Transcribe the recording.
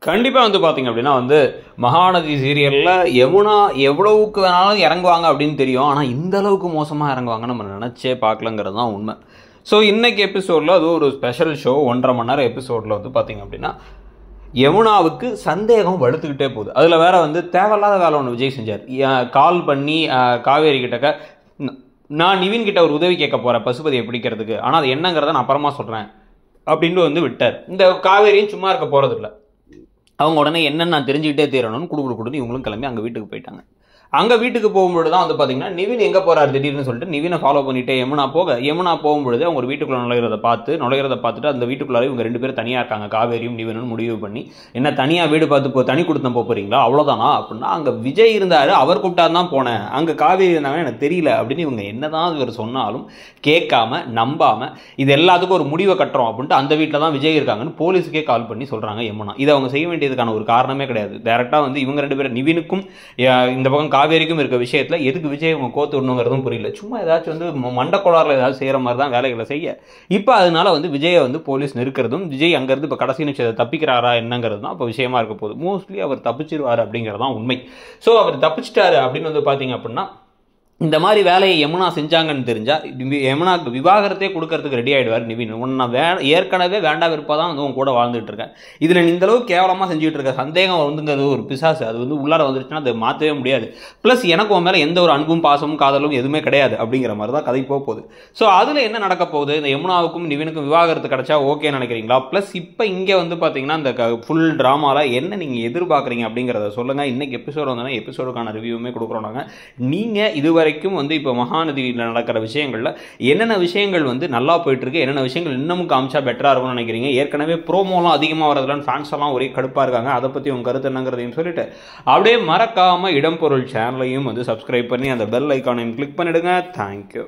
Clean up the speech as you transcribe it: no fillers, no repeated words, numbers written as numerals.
கண்டிப்பாக வந்து பார்த்தீங்க அப்படின்னா வந்து மகாநதி சீரியலில் யமுனா எவ்வளவுக்கு வேணாலும் இறங்குவாங்க அப்படின்னு தெரியும். ஆனால் இந்த அளவுக்கு மோசமாக இறங்குவாங்க நம்ம நினச்சே பார்க்கலங்கிறது தான் உண்மை. ஸோ இன்றைக்கி எபிசோடில் அது ஒரு ஸ்பெஷல் ஷோ 1.5 மணி நேரம் எபிசோடில் வந்து பார்த்தீங்க அப்படின்னா யமுனாவுக்கு சந்தேகம் வலுத்துக்கிட்டே போகுது. அதில் வேற வந்து தேவையில்லாத வேலை ஒன்று விஜய் செஞ்சார். கால் பண்ணி காவேரி கிட்டக்க நான் நிவின் கிட்ட ஒரு உதவி கேட்க போகிறேன் பசுபதியை பிடிக்கிறதுக்கு, ஆனால் அது என்னங்கிறத நான் அப்புறமா சொல்கிறேன் அப்படின்ட்டு வந்து விட்டார். இந்த காவேரியும் சும்மா இருக்க போகிறதில்ல. அவங்க உடனே என்னன்னு நான் தெரிஞ்சுக்கிட்டே தீரணும்னு கொடுன்னு இவங்களும் கிளம்பி அங்கே வீட்டுக்கு போயிட்டாங்க. அங்கே வீட்டுக்கு போகும்பொழுது தான் வந்து பார்த்தீங்கன்னா நிவின் எங்கே போகிறார் திடீர்னு சொல்லிட்டு நிவினை ஃபாலோ பண்ணிட்டு யமுனா போகும்பொழுது அவங்க ஒரு வீட்டுக்குள்ளே நுழைகிறத பார்த்துட்டு அந்த வீட்டுக்குள்ளார இவங்க 2 பேரும் தனியாக இருக்காங்க. காவேரியும் நிவினும் முடிவு பண்ணி என்ன தனியாக வீடு பார்த்து தனி கொடுத்தம் போகிறீங்களா அவ்வளோதானா அப்படின்னா, அங்கே விஜய் இருந்தார் அவர் கூப்பிட்டாரு தான் போனேன், அங்கே காவேரி இருந்தாங்க எனக்கு தெரியல அப்படின்னு இவங்க என்னதான் இவர் சொன்னாலும் கேட்காம நம்பாமல் இது எல்லாத்துக்கும் ஒரு முடிவை கட்டுறோம் அப்படின்ட்டு அந்த வீட்டில் தான் விஜய் இருக்காங்கன்னு போலீஸுக்கே கால் பண்ணி சொல்கிறாங்க யமுனா. இதை அவங்க செய்ய வேண்டியதுக்கான ஒரு காரணமே கிடையாது. டேரெக்டாக வந்து இவங்க 2 பேரும் நிவினுக்கும் இந்த பக்கம் காவேரிக்கும் இருக்க விஷயத்தில் எதுக்கு விஜய் அவங்க கோத்து விடணுங்கிறதும் புரியல. சும்மா ஏதாச்சும் வந்து மண்டக்கோளாறில் ஏதாவது செய்கிற மாதிரி தான் வேலைகளை செய்ய. இப்போ அதனால வந்து விஜயை வந்து போலீஸ் நிற்கிறதும் விஜய் அங்கேருந்து இப்போ கடைசி நிமிஷத்தை தப்பிக்கிறாரா என்னங்கிறது தான் இப்போ விஷயமா இருக்க போகுது. மோஸ்ட்லி அவர் தப்பிச்சிருவார் அப்படிங்கிறது தான் உண்மை. ஸோ அவர் தப்பிச்சிட்டாரு அப்படின்னு வந்து பார்த்தீங்க அப்படின்னா இந்த மாதிரி வேலையை யமுனா செஞ்சாங்கன்னு தெரிஞ்சால் யமுனாவுக்கு விவாகரத்தே கொடுக்கறதுக்கு ரெடி ஆகிடுவார் நிவின். நான் ஏற்கனவே வேண்டாம் விருப்பம் தான் வந்து உங்க கூட வாழ்ந்துட்டு இருக்கேன், இதில் இந்த அளவுக்கு கேவலமாக செஞ்சுட்டு இருக்க சந்தேகம் வந்துங்கிறது ஒரு பிசாசு, அது வந்து உள்ளார வந்துருச்சுன்னா அதை மாற்றவே முடியாது. ப்ளஸ் எனக்கு உன் மேலே எந்த ஒரு அன்பும் பாசமும் காதலும் எதுவுமே கிடையாது அப்படிங்கிற மாதிரி தான் கதை போகுது. ஸோ அதில் என்ன நடக்க போகுது, இந்த யமுனாவுக்கும் நிவினுக்கும் விவாகரத்து கிடைச்சா ஓகே நினைக்கிறீங்களா? ப்ளஸ் இப்போ இங்கே வந்து பார்த்தீங்கன்னா இந்த ஃபுல் ட்ராமாவில் என்ன நீங்கள் எதிர்பார்க்குறீங்க அப்படிங்கிறத சொல்லுங்கள். இன்னைக்கு எபிசோடு வந்தோன்னா எபிசோடுக்கான ரிவ்யூமே கொடுக்குறோம் நாங்கள். நீங்கள் இதுவரை வரைக்கும் வந்து இப்போ மகாநதியில் நடக்கிற விஷயங்கள்ல என்னென்ன விஷயங்கள் வந்து நல்லா போயிட்டு இருக்கு, என்னென்ன விஷயங்கள் இன்னமும் காமிச்சா பெட்டரா இருக்கும்னு நினைக்கிறீங்க? ஏற்கனவே ப்ரோமோலாம் அதிகமாக வரதுலன்னு ஃபேன்ஸ் எல்லாம் ஒரே கடுப்பா இருக்காங்க. அதை பத்தி உங்க கருத்து என்னங்கிறதையும் சொல்லிட்டு அப்படியே மறக்காம இடம்பொருள் சேனலையும் வந்து சப்ஸ்கிரைப் பண்ணி அந்த பெல் ஐக்கானையும் கிளிக் பண்ணிடுங்க. தேங்க்யூ.